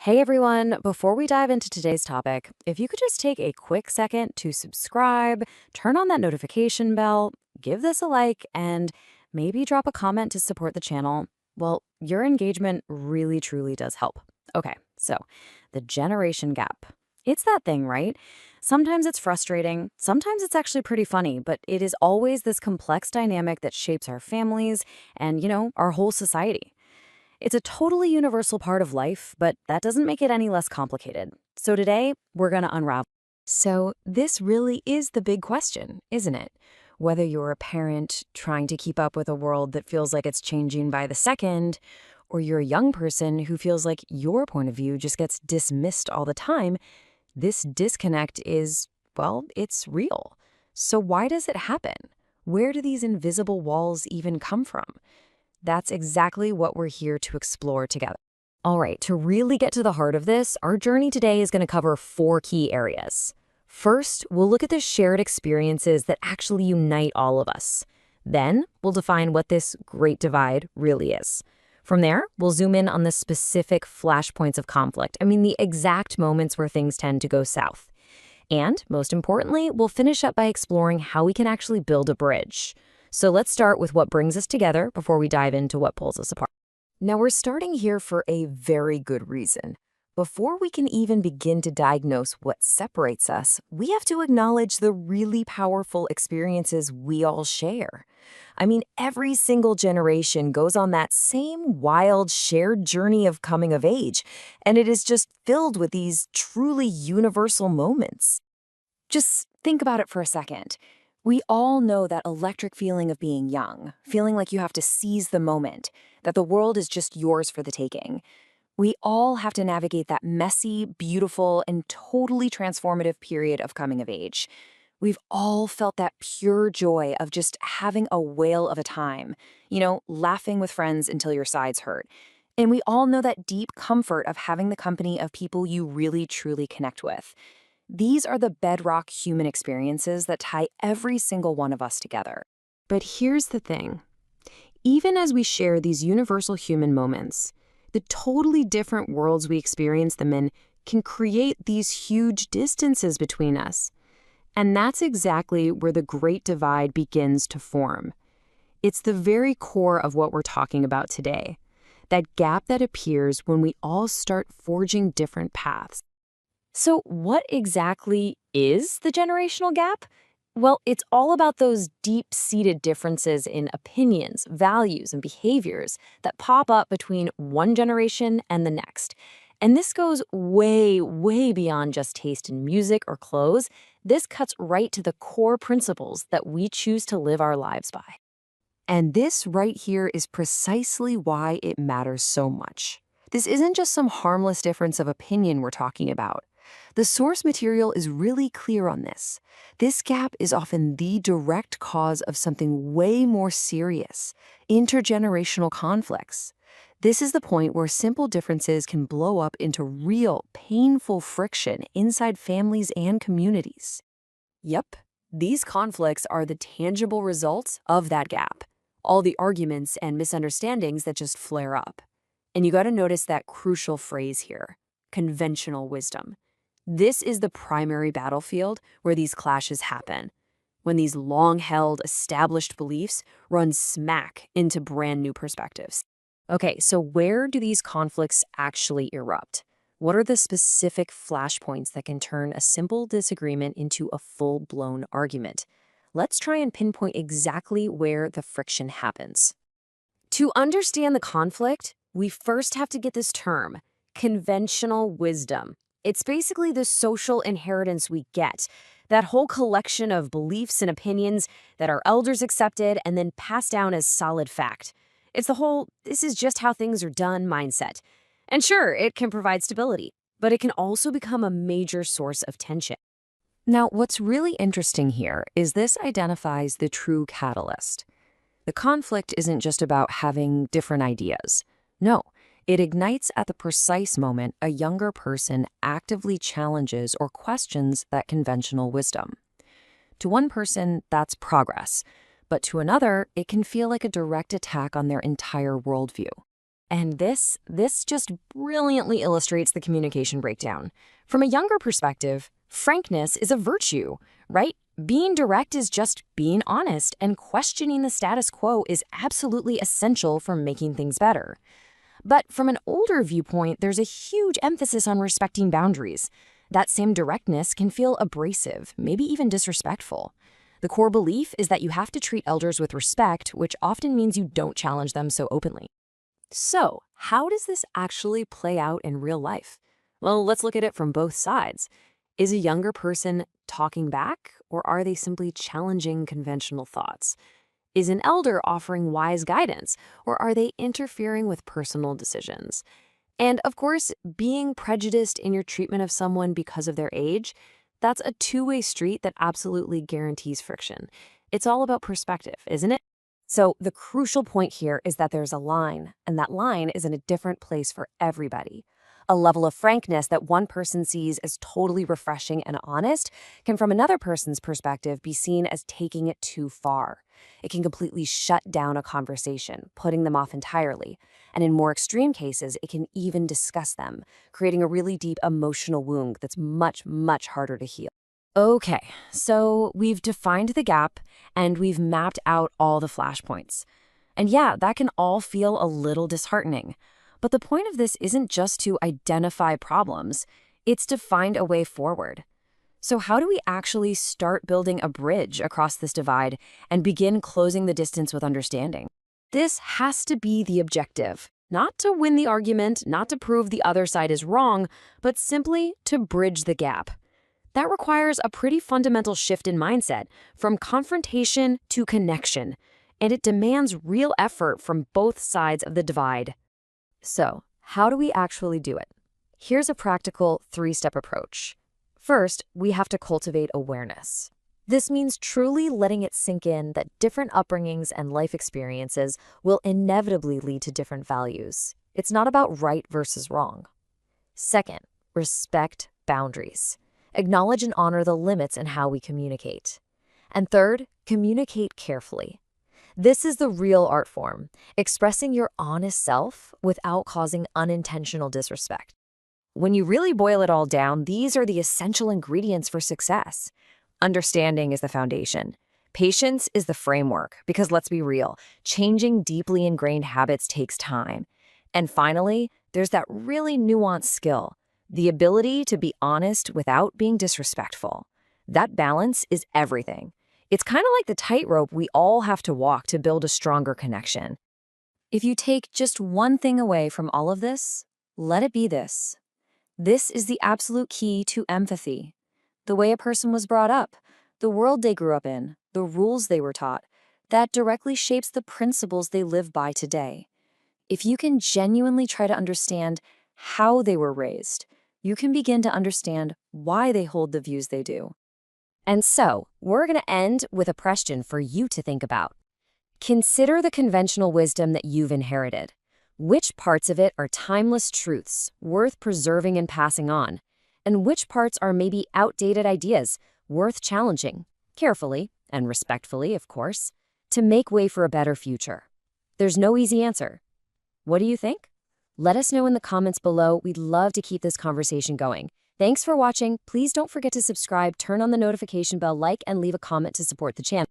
Hey everyone, before we dive into today's topic, if you could just take a quick second to subscribe, turn on that notification bell, give this a like, and maybe drop a comment to support the channel, well, your engagement really truly does help. Okay, so the generation gap. It's that thing, right? Sometimes it's frustrating, sometimes it's actually pretty funny, but it is always this complex dynamic that shapes our families and, our whole society. It's a totally universal part of life, but that doesn't make it any less complicated. So today, we're going to unravel. So, this really is the big question, isn't it? Whether you're a parent trying to keep up with a world that feels like it's changing by the second, or you're a young person who feels like your point of view just gets dismissed all the time, this disconnect is, well, it's real. So, why does it happen? Where do these invisible walls even come from? That's exactly what we're here to explore together. All right, to really get to the heart of this, our journey today is going to cover four key areas. First, we'll look at the shared experiences that actually unite all of us. Then, we'll define what this great divide really is. From there, we'll zoom in on the specific flashpoints of conflict. The exact moments where things tend to go south. And, most importantly, we'll finish up by exploring how we can actually build a bridge. So let's start with what brings us together before we dive into what pulls us apart. Now, we're starting here for a very good reason. Before we can even begin to diagnose what separates us, we have to acknowledge the really powerful experiences we all share. Every single generation goes on that same wild shared journey of coming of age, and it is just filled with these truly universal moments. Just think about it for a second. We all know that electric feeling of being young, feeling like you have to seize the moment, that the world is just yours for the taking. We all have to navigate that messy, beautiful, and totally transformative period of coming of age. We've all felt that pure joy of just having a whale of a time, laughing with friends until your sides hurt. And we all know that deep comfort of having the company of people you really truly connect with. These are the bedrock human experiences that tie every single one of us together. But here's the thing. Even as we share these universal human moments, the totally different worlds we experience them in can create these huge distances between us. And that's exactly where the Great Divide begins to form. It's the very core of what we're talking about today. That gap that appears when we all start forging different paths. So, what exactly is the generational gap? Well, it's all about those deep-seated differences in opinions, values, and behaviors that pop up between one generation and the next. And this goes way, way beyond just taste in music or clothes. This cuts right to the core principles that we choose to live our lives by. And this right here is precisely why it matters so much. This isn't just some harmless difference of opinion we're talking about. The source material is really clear on this. This gap is often the direct cause of something way more serious, intergenerational conflicts. This is the point where simple differences can blow up into real, painful friction inside families and communities. Yep, these conflicts are the tangible results of that gap. All the arguments and misunderstandings that just flare up. And you got to notice that crucial phrase here, conventional wisdom. This is the primary battlefield where these clashes happen, when these long-held, established beliefs run smack into brand new perspectives. Okay, so where do these conflicts actually erupt? What are the specific flashpoints that can turn a simple disagreement into a full-blown argument? Let's try and pinpoint exactly where the friction happens. To understand the conflict, we first have to get this term, conventional wisdom. It's basically the social inheritance we get, that whole collection of beliefs and opinions that our elders accepted and then passed down as solid fact. It's the whole, this is just how things are done mindset. And sure, it can provide stability, but it can also become a major source of tension. Now, what's really interesting here is this identifies the true catalyst. The conflict isn't just about having different ideas. No, it ignites at the precise moment a younger person actively challenges or questions that conventional wisdom. To one person, that's progress, but to another, it can feel like a direct attack on their entire worldview. And this just brilliantly illustrates the communication breakdown. From a younger perspective, frankness is a virtue, right? Being direct is just being honest, and questioning the status quo is absolutely essential for making things better. But from an older viewpoint, there's a huge emphasis on respecting boundaries. That same directness can feel abrasive, maybe even disrespectful. The core belief is that you have to treat elders with respect, which often means you don't challenge them so openly. So, how does this actually play out in real life? Well, let's look at it from both sides. Is a younger person talking back, or are they simply challenging conventional thoughts? Is an elder offering wise guidance, or are they interfering with personal decisions? And of course, being prejudiced in your treatment of someone because of their age, that's a two-way street that absolutely guarantees friction. It's all about perspective, isn't it? So the crucial point here is that there's a line, and that line is in a different place for everybody. A level of frankness that one person sees as totally refreshing and honest can, from another person's perspective, be seen as taking it too far. It can completely shut down a conversation, putting them off entirely. And in more extreme cases, it can even disgust them, creating a really deep emotional wound that's much, much harder to heal. Okay, so we've defined the gap and we've mapped out all the flashpoints. And yeah, that can all feel a little disheartening. But the point of this isn't just to identify problems, it's to find a way forward. So how do we actually start building a bridge across this divide and begin closing the distance with understanding? This has to be the objective. Not to win the argument, not to prove the other side is wrong, but simply to bridge the gap. That requires a pretty fundamental shift in mindset, from confrontation to connection, and it demands real effort from both sides of the divide. So, how do we actually do it? Here's a practical three-step approach. First, we have to cultivate awareness. This means truly letting it sink in that different upbringings and life experiences will inevitably lead to different values. It's not about right versus wrong. Second, respect boundaries. Acknowledge and honor the limits in how we communicate. And third, communicate carefully. This is the real art form, expressing your honest self without causing unintentional disrespect. When you really boil it all down, these are the essential ingredients for success. Understanding is the foundation. Patience is the framework, because let's be real, changing deeply ingrained habits takes time. And finally, there's that really nuanced skill, the ability to be honest without being disrespectful. That balance is everything. It's kind of like the tightrope we all have to walk to build a stronger connection. If you take just one thing away from all of this, let it be this. This is the absolute key to empathy. The way a person was brought up, the world they grew up in, the rules they were taught, that directly shapes the principles they live by today. If you can genuinely try to understand how they were raised, you can begin to understand why they hold the views they do. And so, we're going to end with a question for you to think about. Consider the conventional wisdom that you've inherited. Which parts of it are timeless truths, worth preserving and passing on? And which parts are maybe outdated ideas, worth challenging, carefully and respectfully, of course, to make way for a better future? There's no easy answer. What do you think? Let us know in the comments below. We'd love to keep this conversation going. Thanks for watching. Please don't forget to subscribe, turn on the notification bell, like, and leave a comment to support the channel.